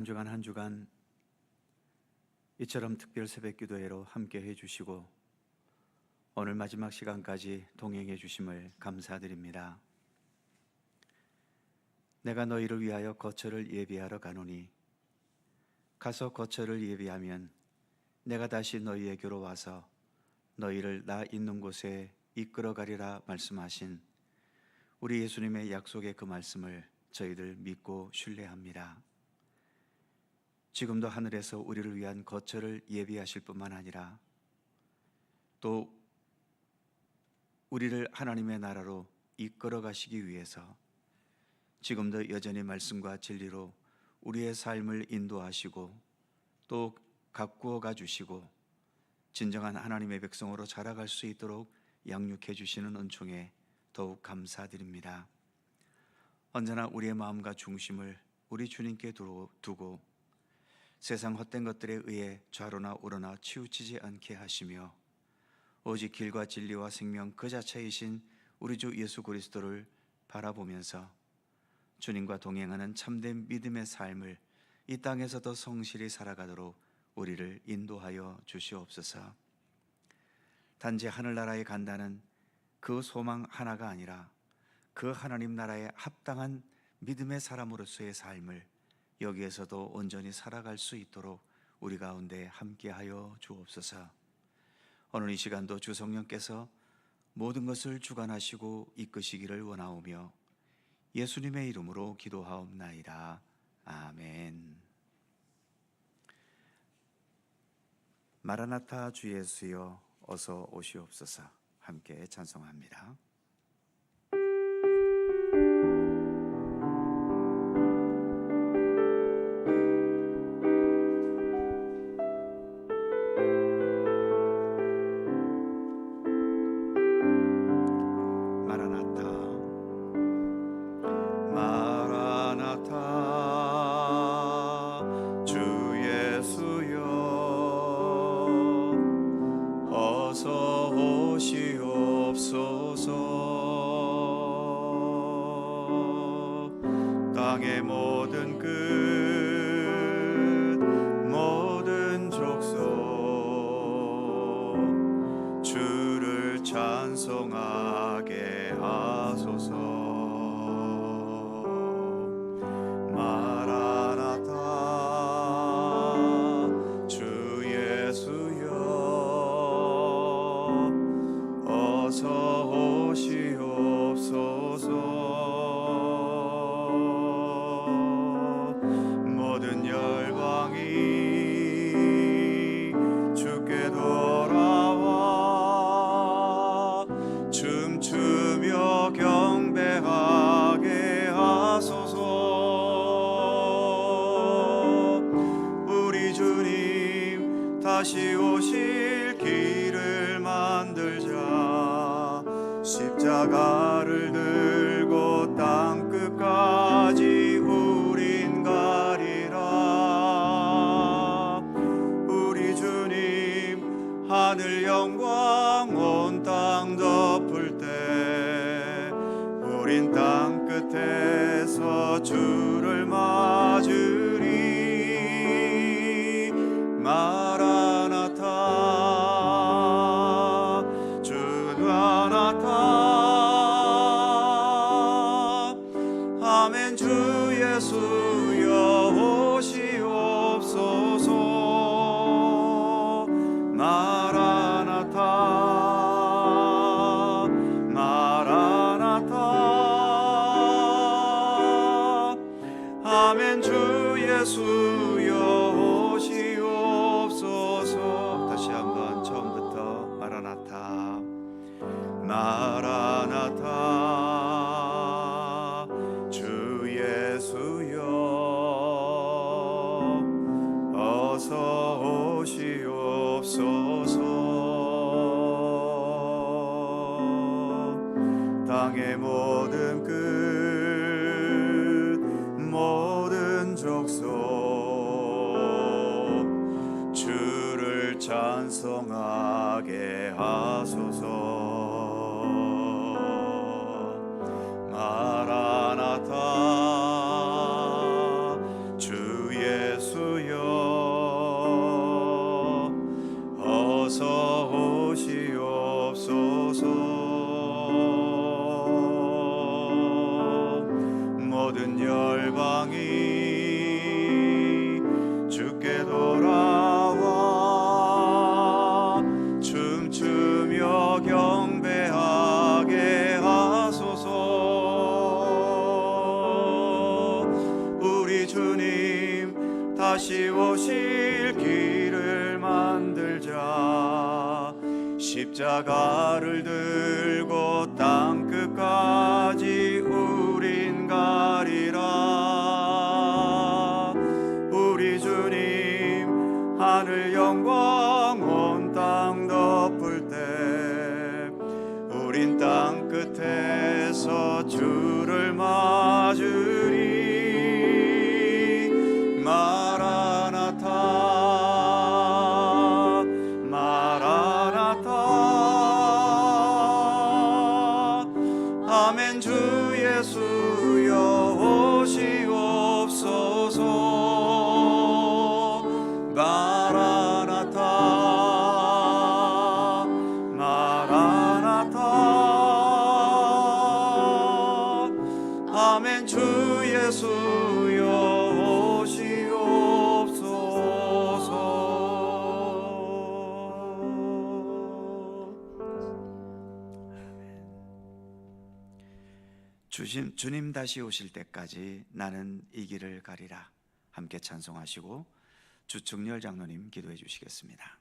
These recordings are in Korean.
한 주간 이처럼 특별 새벽 기도회로 함께 해주시고 오늘 마지막 시간까지 동행해 주심을 감사드립니다. 내가 너희를 위하여 거처를 예비하러 가노니 가서 거처를 예비하면 내가 다시 너희에게로 와서 너희를 나 있는 곳에 이끌어 가리라 말씀하신 우리 예수님의 약속의 그 말씀을 저희들 믿고 신뢰합니다. 지금도 하늘에서 우리를 위한 거처를 예비하실 뿐만 아니라 또 우리를 하나님의 나라로 이끌어 가시기 위해서 지금도 여전히 말씀과 진리로 우리의 삶을 인도하시고 또 가꾸어 가주시고 진정한 하나님의 백성으로 자라갈 수 있도록 양육해 주시는 은총에 더욱 감사드립니다. 언제나 우리의 마음과 중심을 우리 주님께 두고 세상 헛된 것들에 의해 좌로나 우로나 치우치지 않게 하시며 오직 길과 진리와 생명 그 자체이신 우리 주 예수 그리스도를 바라보면서 주님과 동행하는 참된 믿음의 삶을 이 땅에서 더 성실히 살아가도록 우리를 인도하여 주시옵소서. 단지 하늘나라에 간다는 그 소망 하나가 아니라 그 하나님 나라에 합당한 믿음의 사람으로서의 삶을 여기에서도 온전히 살아갈 수 있도록 우리 가운데 함께하여 주옵소서. 오늘 이 시간도 주 성령께서 모든 것을 주관하시고 이끄시기를 원하오며 예수님의 이름으로 기도하옵나이다. 아멘. 마라나타 주 예수여 어서 오시옵소서. 함께 찬송합니다. 땅의 모든 끝 모든 족속 주를 찬송하게 하소서. 마라나타 주 예수여 어서 오시옵소서. 모든 열방이 주께 돌아와 춤추며 경배하게 하소서. 우리 주님 다시 오실 길을 만들자. 십자가를 들고 땅끝까지 우린 가리라. 우리 주님 하늘 영광 온 땅 덮을 때 우린 땅끝에서 주를 맞으리. 마라나타 주 나타나. 아멘. 주 예수여 오시옵소서. 마라나타 마라나타. 아멘. 주 예수여 오시옵소서. 다시 한번 처음부터 마라나타 마라나타 주 예수여 어서 오시옵소서. 땅의 모든 끝 모든 족속 주를 찬송하게 하소서. 마라나타 주 예수 다시 오실 길을 만들자. 십자가를 들고 땅 끝까지 우린 가리라. 우리 주님 하늘 영광 온 땅 덮을 때 우린 땅 끝에서 주를 맞으리. 마라나타 마라나타. 아멘. 주 예수여 오시옵소서. 마라나타 마라나타. 아멘. 주 예수여 오시옵소서. 주님 다시 오실 때까지 나는 이 길을 가리라. 함께 찬송하시고 주충렬 장로님 기도해 주시겠습니다.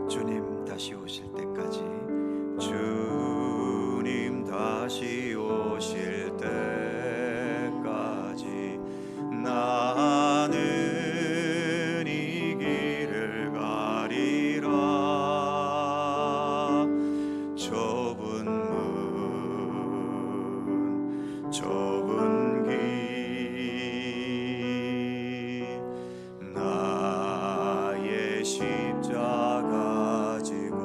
주님 다시 오실 때까지, 주님 다시 오실 때까지 나는 이 길을 가리라. 좁은 문 좁은 길 나의 십자가 지고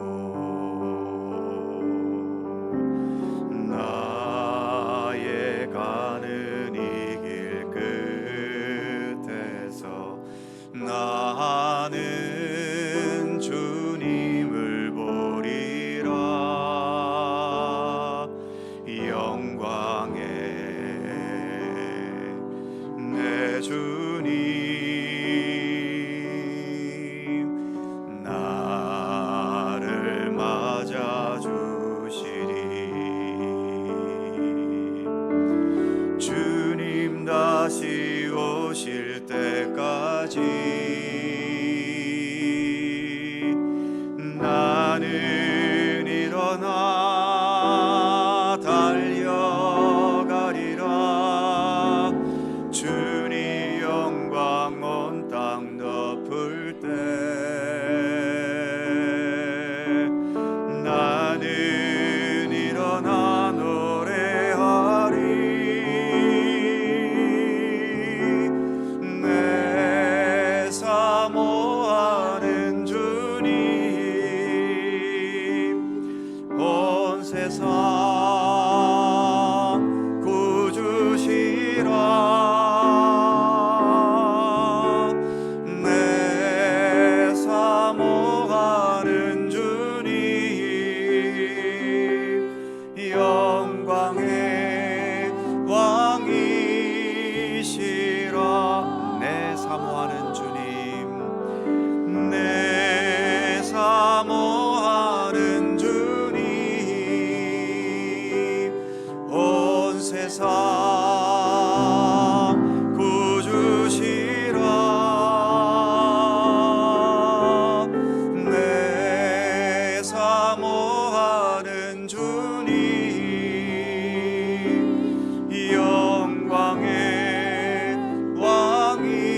나의 가는 이 길 끝에서 나는 주님을 보리라. 영광의 내 주님 나를 맞아주시리. 주님 다시 오실 때까지 나는 일어나 달려가리라. 주님 영광 온 땅 덮을 때 나는 일어나 노래하리. 내 사모하는 주님 온 세상 구주시라. 내 사모하는 주님 영광의 왕이시라. 내 사모하는 주님 내 사모하는 주님 온 세상 구주시라. 내 사모하는 주님 영광의 왕이시라.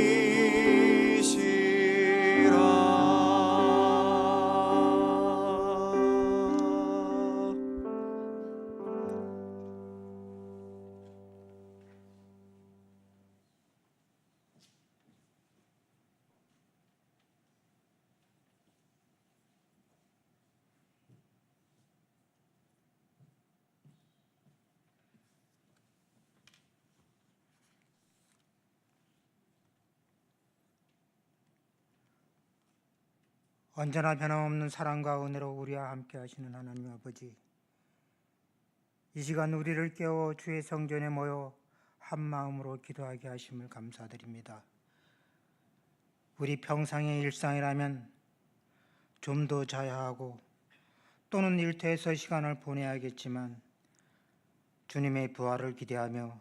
언제나 변함없는 사랑과 은혜로 우리와 함께 하시는 하나님 아버지, 이 시간 우리를 깨워 주의 성전에 모여 한 마음으로 기도하게 하심을 감사드립니다. 우리 평상의 일상이라면 좀 더 자야 하고 또는 일터에서 시간을 보내야겠지만 주님의 부활을 기대하며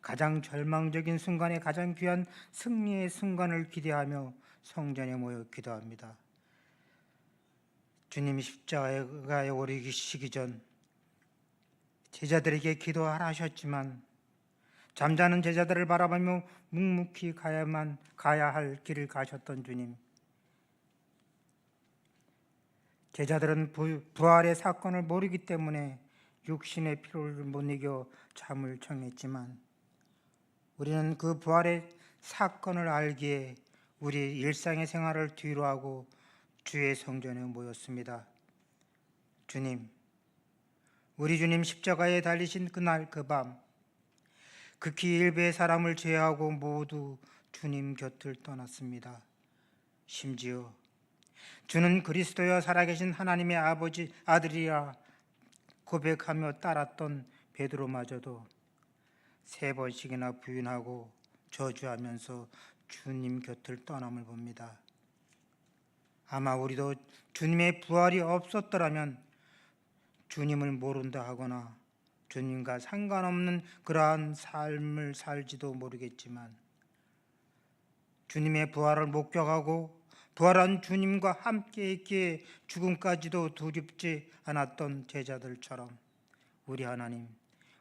가장 절망적인 순간에 가장 귀한 승리의 순간을 기대하며 성전에 모여 기도합니다. 주님이 십자가에 오르시기 전 제자들에게 기도하라 하셨지만 잠자는 제자들을 바라보며 묵묵히 가야 할 길을 가셨던 주님. 제자들은 부활의 사건을 모르기 때문에 육신의 피로를 못 이겨 잠을 청했지만 우리는 그 부활의 사건을 알기에 우리 일상의 생활을 뒤로하고 주의 성전에 모였습니다. 주님, 우리 주님 십자가에 달리신 그날 그 밤 극히 일부의 사람을 제외하고 모두 주님 곁을 떠났습니다. 심지어 주는 그리스도여 살아계신 하나님의 아들이라 고백하며 따랐던 베드로마저도 3번씩이나 부인하고 저주하면서 주님 곁을 떠남을 봅니다. 아마 우리도 주님의 부활이 없었더라면 주님을 모른다 하거나 주님과 상관없는 그러한 삶을 살지도 모르겠지만 주님의 부활을 목격하고 부활한 주님과 함께 있기에 죽음까지도 두렵지 않았던 제자들처럼 우리 하나님,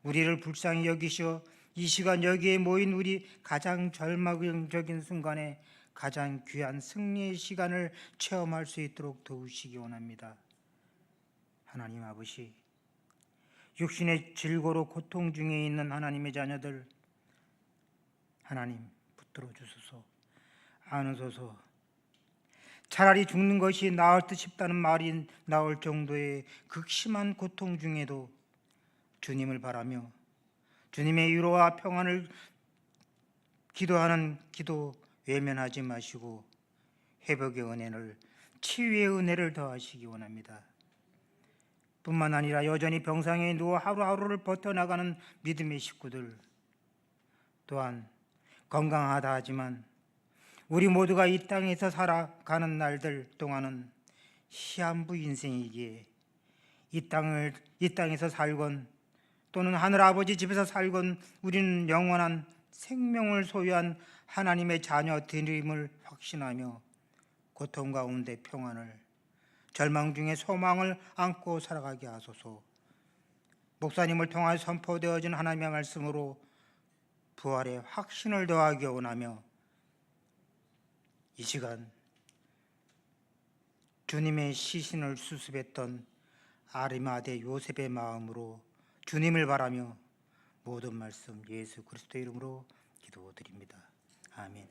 우리를 불쌍히 여기시어 이 시간 여기에 모인 우리 가장 절망적인 순간에 가장 귀한 승리의 시간을 체험할 수 있도록 도우시기 원합니다. 하나님 아버지, 육신의 질고로 고통 중에 있는 하나님의 자녀들, 하나님 붙들어 주소서, 안으소서. 차라리 죽는 것이 나을 듯 싶다는 말이 나올 정도의 극심한 고통 중에도 주님을 바라며 주님의 위로와 평안을 기도하는 기도 외면하지 마시고 회복의 은혜를, 치유의 은혜를 더하시기 원합니다. 뿐만 아니라 여전히 병상에 누워 하루하루를 버텨나가는 믿음의 식구들 또한 건강하다 하지만 우리 모두가 이 땅에서 살아가는 날들 동안은 시한부 인생이기에 이 땅에서 살건 또는 하늘 아버지 집에서 살건 우리는 영원한 생명을 소유한 하나님의 자녀들임을 확신하며 고통 가운데 평안을, 절망 중에 소망을 안고 살아가게 하소서. 목사님을 통하여 선포되어진 하나님의 말씀으로 부활의 확신을 더하기 원하며 이 시간 주님의 시신을 수습했던 아리마대 요셉의 마음으로 주님을 바라며 모든 말씀 예수 그리스도의 이름으로 기도드립니다. 아멘.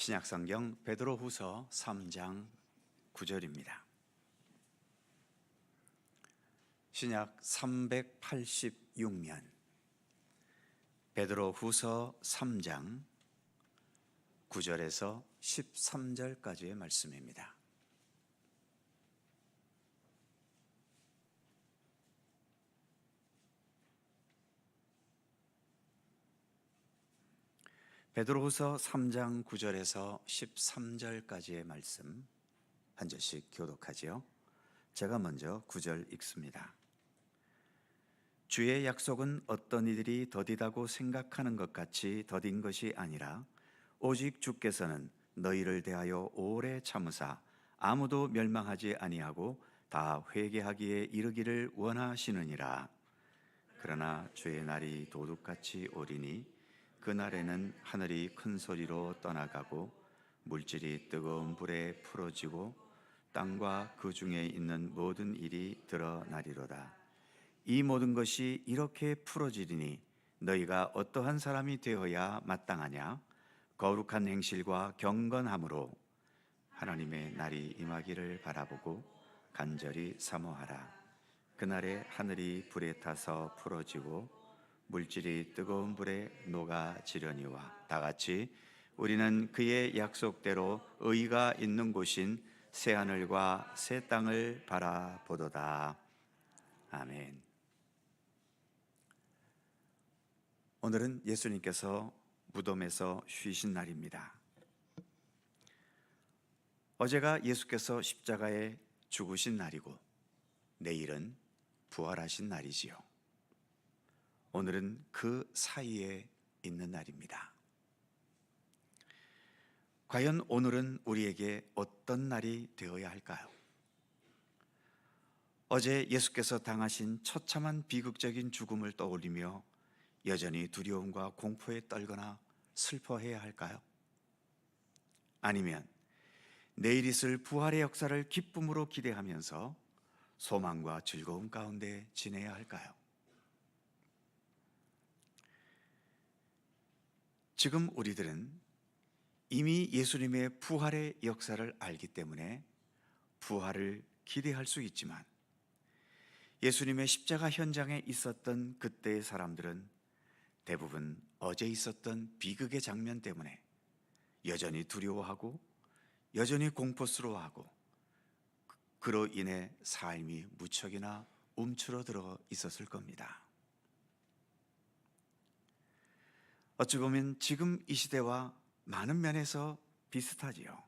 신약성경 베드로후서 3장 9절입니다. 신약 386년 베드로후서 3장 9절에서 13절까지의 말씀입니다. 베드로후서 3장 9절에서 13절까지의 말씀 한 절씩 교독하지요. 제가 먼저 9절 읽습니다. 주의 약속은 어떤 이들이 더디다고 생각하는 것 같이 더딘 것이 아니라 오직 주께서는 너희를 대하여 오래 참으사 아무도 멸망하지 아니하고 다 회개하기에 이르기를 원하시느니라. 그러나 주의 날이 도둑같이 오리니 그날에는 하늘이 큰 소리로 떠나가고 물질이 뜨거운 불에 풀어지고 땅과 그 중에 있는 모든 일이 드러나리로다. 이 모든 것이 이렇게 풀어지리니 너희가 어떠한 사람이 되어야 마땅하냐? 거룩한 행실과 경건함으로 하나님의 날이 임하기를 바라보고 간절히 사모하라. 그날에 하늘이 불에 타서 풀어지고 물질이 뜨거운 불에 녹아지려니와 다 같이 우리는 그의 약속대로 의가 있는 곳인 새 하늘과 새 땅을 바라보도다. 아멘. 오늘은 예수님께서 무덤에서 쉬신 날입니다. 어제가 예수께서 십자가에 죽으신 날이고 내일은 부활하신 날이지요. 오늘은 그 사이에 있는 날입니다. 과연 오늘은 우리에게 어떤 날이 되어야 할까요? 어제 예수께서 당하신 처참한 비극적인 죽음을 떠올리며 여전히 두려움과 공포에 떨거나 슬퍼해야 할까요? 아니면 내일 있을 부활의 역사를 기쁨으로 기대하면서 소망과 즐거움 가운데 지내야 할까요? 지금 우리들은 이미 예수님의 부활의 역사를 알기 때문에 부활을 기대할 수 있지만 예수님의 십자가 현장에 있었던 그때의 사람들은 대부분 어제 있었던 비극의 장면 때문에 여전히 두려워하고 여전히 공포스러워하고 그로 인해 삶이 무척이나 움츠러들어 있었을 겁니다. 어찌 보면 지금 이 시대와 많은 면에서 비슷하지요.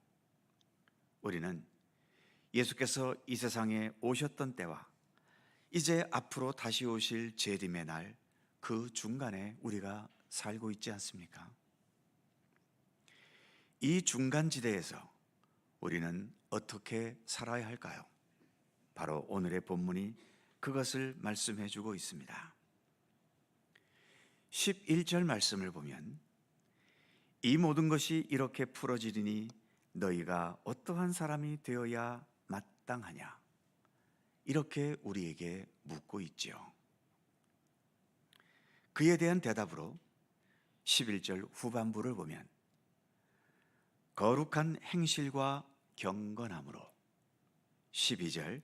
우리는 예수께서 이 세상에 오셨던 때와 이제 앞으로 다시 오실 재림의 날 그 중간에 우리가 살고 있지 않습니까? 이 중간지대에서 우리는 어떻게 살아야 할까요? 바로 오늘의 본문이 그것을 말씀해 주고 있습니다. 11절 말씀을 보면 이 모든 것이 이렇게 풀어지리니 너희가 어떠한 사람이 되어야 마땅하냐? 이렇게 우리에게 묻고 있지요. 그에 대한 대답으로 11절 후반부를 보면 거룩한 행실과 경건함으로 12절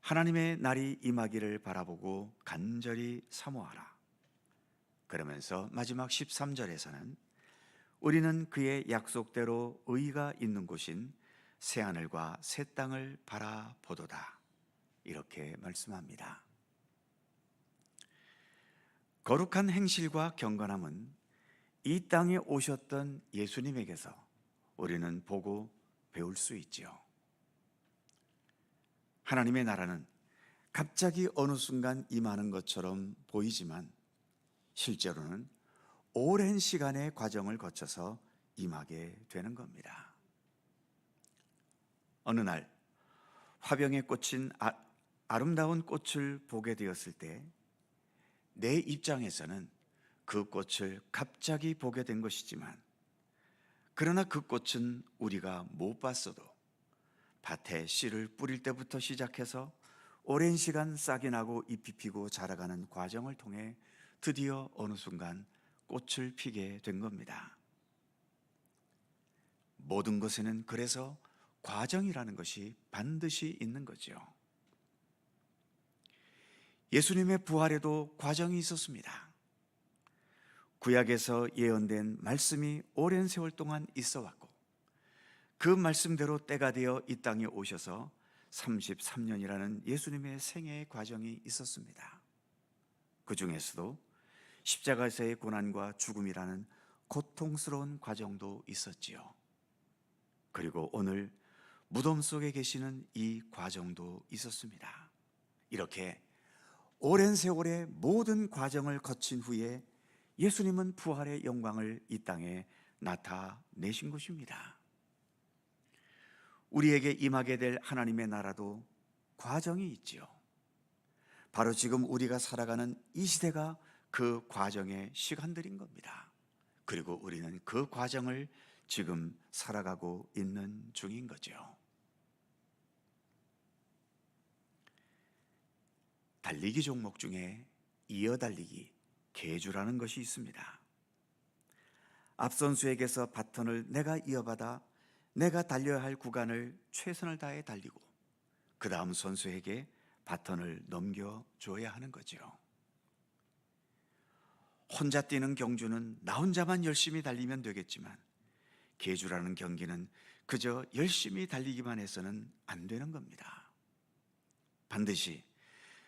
하나님의 날이 임하기를 바라보고 간절히 사모하라. 그러면서 마지막 13절에서는 우리는 그의 약속대로 의가 있는 곳인 새 하늘과 새 땅을 바라보도다. 이렇게 말씀합니다. 거룩한 행실과 경건함은 이 땅에 오셨던 예수님에게서 우리는 보고 배울 수 있지요. 하나님의 나라는 갑자기 어느 순간 임하는 것처럼 보이지만 실제로는 오랜 시간의 과정을 거쳐서 임하게 되는 겁니다. 어느 날 화병에 꽂힌 아름다운 꽃을 보게 되었을 때 내 입장에서는 그 꽃을 갑자기 보게 된 것이지만 그러나 그 꽃은 우리가 못 봤어도 밭에 씨를 뿌릴 때부터 시작해서 오랜 시간 싹이 나고 잎이 피고 자라가는 과정을 통해 드디어 어느 순간 꽃을 피게 된 겁니다. 모든 것에는 그래서 과정이라는 것이 반드시 있는 거죠. 예수님의 부활에도 과정이 있었습니다. 구약에서 예언된 말씀이 오랜 세월 동안 있어 왔고 그 말씀대로 때가 되어 이 땅에 오셔서 33년이라는 예수님의 생애의 과정이 있었습니다. 그 중에서도 십자가에서의 고난과 죽음이라는 고통스러운 과정도 있었지요. 그리고 오늘 무덤 속에 계시는 이 과정도 있었습니다. 이렇게 오랜 세월의 모든 과정을 거친 후에 예수님은 부활의 영광을 이 땅에 나타내신 것입니다. 우리에게 임하게 될 하나님의 나라도 과정이 있지요. 바로 지금 우리가 살아가는 이 시대가 그 과정의 시간들인 겁니다. 그리고 우리는 그 과정을 지금 살아가고 있는 중인 거죠. 달리기 종목 중에 이어 달리기, 계주라는 것이 있습니다. 앞 선수에게서 바톤을 내가 이어받아 내가 달려야 할 구간을 최선을 다해 달리고 그 다음 선수에게 바톤을 넘겨줘야 하는 거죠. 혼자 뛰는 경주는 나 혼자만 열심히 달리면 되겠지만 계주라는 경기는 그저 열심히 달리기만 해서는 안 되는 겁니다. 반드시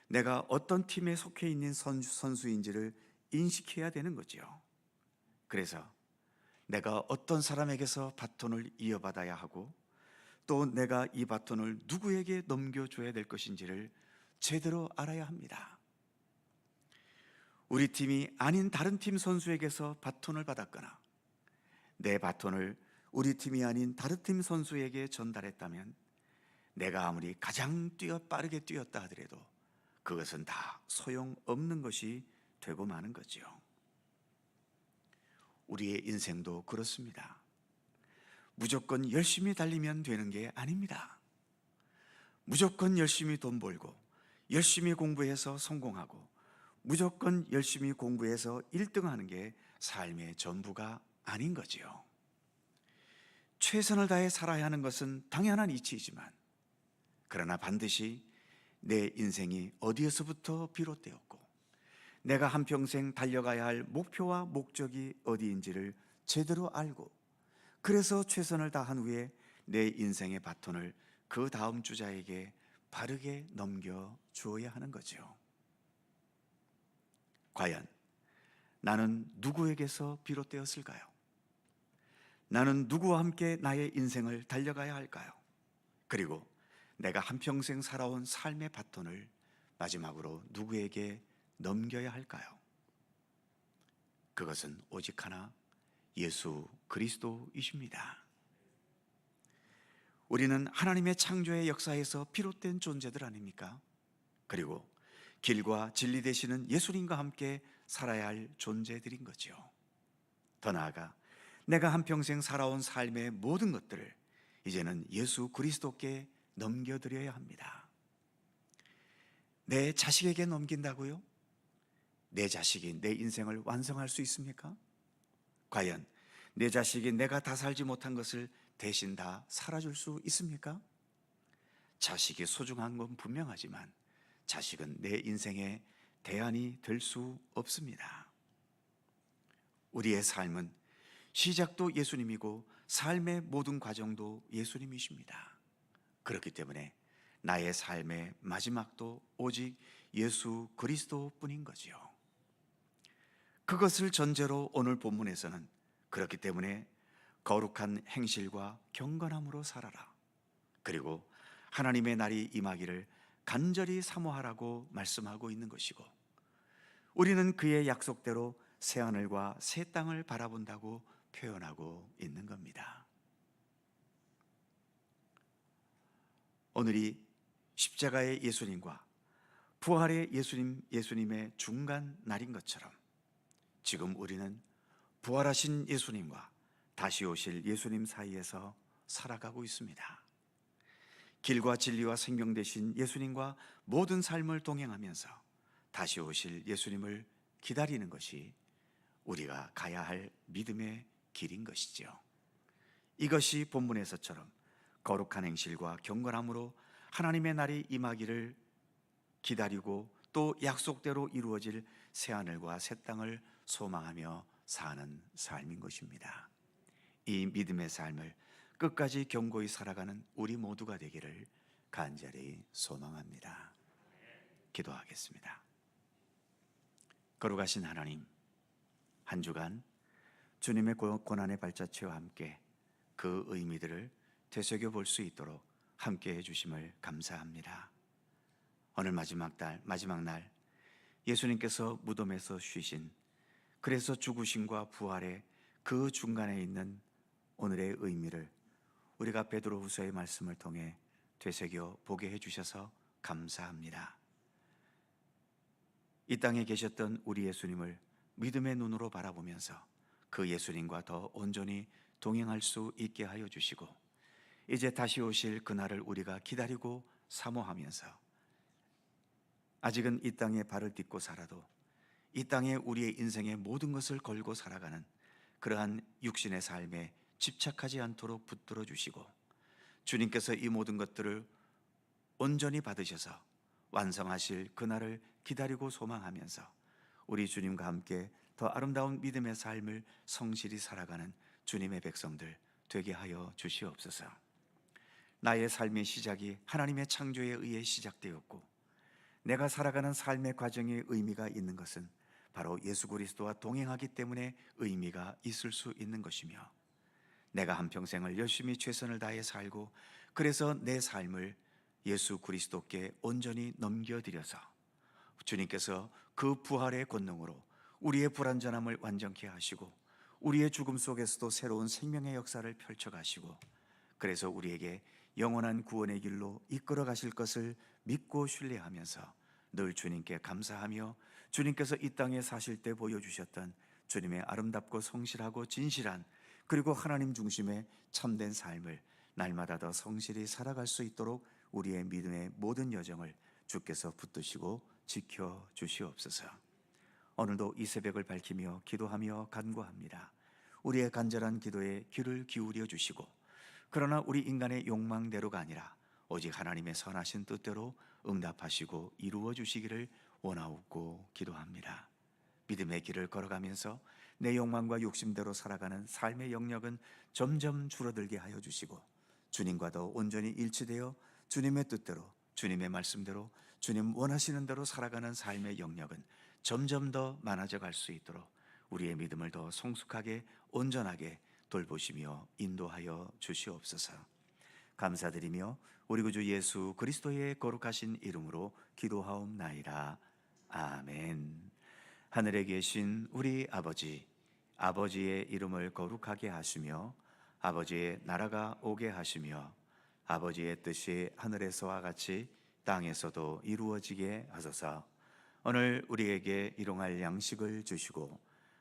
내가 어떤 팀에 속해 있는 선수인지를 인식해야 되는 거죠. 그래서 내가 어떤 사람에게서 바톤을 이어받아야 하고 또 내가 이 바톤을 누구에게 넘겨줘야 될 것인지를 제대로 알아야 합니다. 우리 팀이 아닌 다른 팀 선수에게서 바톤을 받았거나 내 바톤을 우리 팀이 아닌 다른 팀 선수에게 전달했다면 내가 아무리 가장 빠르게 뛰었다 하더라도 그것은 다 소용없는 것이 되고 마는 거죠. 우리의 인생도 그렇습니다. 무조건 열심히 달리면 되는 게 아닙니다. 무조건 열심히 돈 벌고 열심히 공부해서 성공하고 무조건 열심히 공부해서 1등하는 게 삶의 전부가 아닌 거지요. 최선을 다해 살아야 하는 것은 당연한 이치이지만 그러나 반드시 내 인생이 어디에서부터 비롯되었고 내가 한평생 달려가야 할 목표와 목적이 어디인지를 제대로 알고 그래서 최선을 다한 후에 내 인생의 바톤을 그 다음 주자에게 바르게 넘겨주어야 하는 거죠. 과연 나는 누구에게서 비롯되었을까요? 나는 누구와 함께 나의 인생을 달려가야 할까요? 그리고 내가 한평생 살아온 삶의 바톤을 마지막으로 누구에게 넘겨야 할까요? 그것은 오직 하나 예수 그리스도이십니다. 우리는 하나님의 창조의 역사에서 비롯된 존재들 아닙니까? 그리고 길과 진리 되시는 예수님과 함께 살아야 할 존재들인 거죠. 더 나아가 내가 한평생 살아온 삶의 모든 것들을 이제는 예수 그리스도께 넘겨드려야 합니다. 내 자식에게 넘긴다고요? 내 자식이 내 인생을 완성할 수 있습니까? 과연 내 자식이 내가 다 살지 못한 것을 대신 다 살아줄 수 있습니까? 자식이 소중한 건 분명하지만 자식은 내 인생의 대안이 될 수 없습니다. 우리의 삶은 시작도 예수님이고 삶의 모든 과정도 예수님이십니다. 그렇기 때문에 나의 삶의 마지막도 오직 예수 그리스도뿐인 거지요. 그것을 전제로 오늘 본문에서는 그렇기 때문에 거룩한 행실과 경건함으로 살아라. 그리고 하나님의 날이 임하기를 간절히 사모하라고 말씀하고 있는 것이고 우리는 그의 약속대로 새하늘과 새 땅을 바라본다고 표현하고 있는 겁니다. 오늘이 십자가의 예수님과 부활의 예수님의 중간 날인 것처럼 지금 우리는 부활하신 예수님과 다시 오실 예수님 사이에서 살아가고 있습니다. 길과 진리와 생명 되신 예수님과 모든 삶을 동행하면서 다시 오실 예수님을 기다리는 것이 우리가 가야 할 믿음의 길인 것이죠. 이것이 본문에서처럼 거룩한 행실과 경건함으로 하나님의 날이 임하기를 기다리고 또 약속대로 이루어질 새하늘과 새 땅을 소망하며 사는 삶인 것입니다. 이 믿음의 삶을 끝까지 견고히 살아가는 우리 모두가 되기를 간절히 소망합니다. 기도하겠습니다. 거룩하신 하나님, 한 주간 주님의 고난의 발자취와 함께 그 의미들을 되새겨 볼 수 있도록 함께 해주심을 감사합니다. 오늘 마지막 날 예수님께서 무덤에서 쉬신, 그래서 죽으심과 부활의 그 중간에 있는 오늘의 의미를 우리가 베드로후서의 말씀을 통해 되새겨 보게 해주셔서 감사합니다. 이 땅에 계셨던 우리 예수님을 믿음의 눈으로 바라보면서 그 예수님과 더 온전히 동행할 수 있게 하여 주시고 이제 다시 오실 그날을 우리가 기다리고 사모하면서 아직은 이 땅에 발을 딛고 살아도 이 땅에 우리의 인생의 모든 것을 걸고 살아가는 그러한 육신의 삶에 집착하지 않도록 붙들어 주시고, 주님께서 이 모든 것들을 온전히 받으셔서 완성하실 그날을 기다리고 소망하면서 우리 주님과 함께 더 아름다운 믿음의 삶을 성실히 살아가는 주님의 백성들 되게 하여 주시옵소서. 나의 삶의 시작이 하나님의 창조에 의해 시작되었고, 내가 살아가는 삶의 과정에 의미가 있는 것은 바로 예수 그리스도와 동행하기 때문에 의미가 있을 수 있는 것이며, 내가 한평생을 열심히 최선을 다해 살고 그래서 내 삶을 예수 그리스도께 온전히 넘겨드려서 주님께서 그 부활의 권능으로 우리의 불완전함을 완전케 하시고 우리의 죽음 속에서도 새로운 생명의 역사를 펼쳐가시고, 그래서 우리에게 영원한 구원의 길로 이끌어 가실 것을 믿고 신뢰하면서 늘 주님께 감사하며, 주님께서 이 땅에 사실 때 보여주셨던 주님의 아름답고 성실하고 진실한 그리고 하나님 중심의 참된 삶을 날마다 더 성실히 살아갈 수 있도록 우리의 믿음의 모든 여정을 주께서 붙드시고 지켜 주시옵소서. 오늘도 이 새벽을 밝히며 기도하며 간구합니다. 우리의 간절한 기도에 귀를 기울여 주시고, 그러나 우리 인간의 욕망대로가 아니라 오직 하나님의 선하신 뜻대로 응답하시고 이루어 주시기를 원하옵고 기도합니다. 믿음의 길을 걸어가면서 내 욕망과 욕심대로 살아가는 삶의 영역은 점점 줄어들게 하여 주시고, 주님과도 온전히 일치되어 주님의 뜻대로, 주님의 말씀대로, 주님 원하시는 대로 살아가는 삶의 영역은 점점 더 많아져 갈 수 있도록 우리의 믿음을 더 성숙하게 온전하게 돌보시며 인도하여 주시옵소서. 감사드리며 우리 구주 예수 그리스도의 거룩하신 이름으로 기도하옵나이다. 아멘. 하늘에 계신 우리 아버지, 아버지의 이름을 거룩하게 하시며 아버지의 나라가 오게 하시며 아버지의 뜻이 하늘에서와 같이 땅에서도 이루어지게 하소서. 오늘 우리에게 일용할 양식을 주시고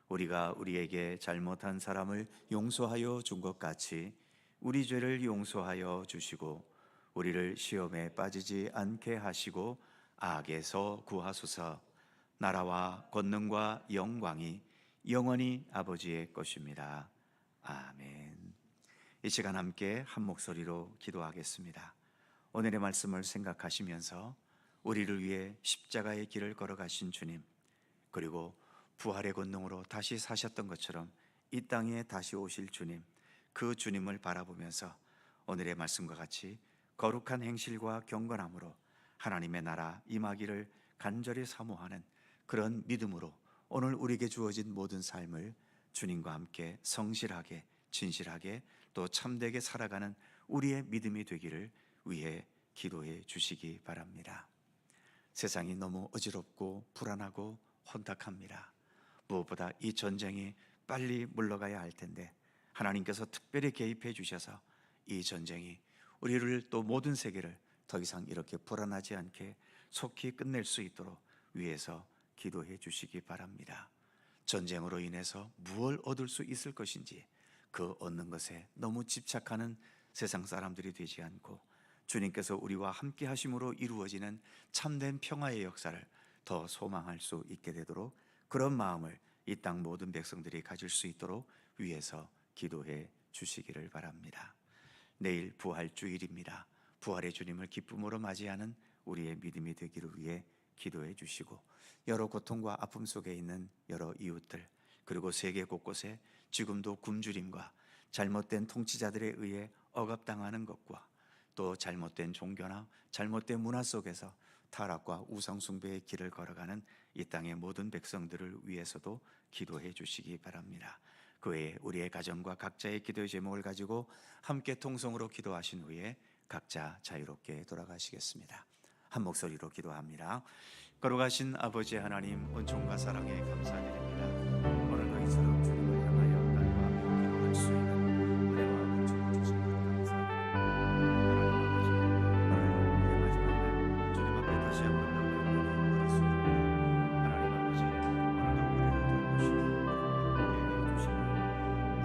우리가 우리에게 잘못한 사람을 용서하여 준 것 같이 우리 죄를 용서하여 주시고 우리를 시험에 빠지지 않게 하시고 악에서 구하소서. 나라와 권능과 영광이 영원히 아버지의 것입니다. 아멘. 이 시간 함께 한 목소리로 기도하겠습니다. 오늘의 말씀을 생각하시면서 우리를 위해 십자가의 길을 걸어가신 주님, 그리고 부활의 권능으로 다시 사셨던 것처럼 이 땅에 다시 오실 주님, 그 주님을 바라보면서 오늘의 말씀과 같이 거룩한 행실과 경건함으로 하나님의 나라 임하기를 간절히 사모하는 그런 믿음으로 오늘 우리에게 주어진 모든 삶을 주님과 함께 성실하게, 진실하게, 또 참되게 살아가는 우리의 믿음이 되기를 위해 기도해 주시기 바랍니다. 세상이 너무 어지럽고 불안하고 혼탁합니다. 무엇보다 이 전쟁이 빨리 물러가야 할 텐데 하나님께서 특별히 개입해 주셔서 이 전쟁이 우리를 또 모든 세계를 더 이상 이렇게 불안하지 않게 속히 끝낼 수 있도록 위해서 기도해 주시기 바랍니다. 전쟁으로 인해서 무엇을 얻을 수 있을 것인지 그 얻는 것에 너무 집착하는 세상 사람들이 되지 않고 주님께서 우리와 함께 하심으로 이루어지는 참된 평화의 역사를 더 소망할 수 있게 되도록 그런 마음을 이 땅 모든 백성들이 가질 수 있도록 위해서 기도해 주시기를 바랍니다. 내일 부활주일입니다. 부활의 주님을 기쁨으로 맞이하는 우리의 믿음이 되기를 위해 기도해 주시고, 여러 고통과 아픔 속에 있는 여러 이웃들, 그리고 세계 곳곳에 지금도 굶주림과 잘못된 통치자들에 의해 억압당하는 것과 또 잘못된 종교나 잘못된 문화 속에서 타락과 우상숭배의 길을 걸어가는 이 땅의 모든 백성들을 위해서도 기도해 주시기 바랍니다. 그 외에 우리의 가정과 각자의 기도의 제목을 가지고 함께 통성으로 기도하신 후에 각자 자유롭게 돌아가시겠습니다. 한 목소리로 기도합니다. 거룩하신 아버지 하나님, 은총과 사랑에 감사드립니다. 오늘도 이처럼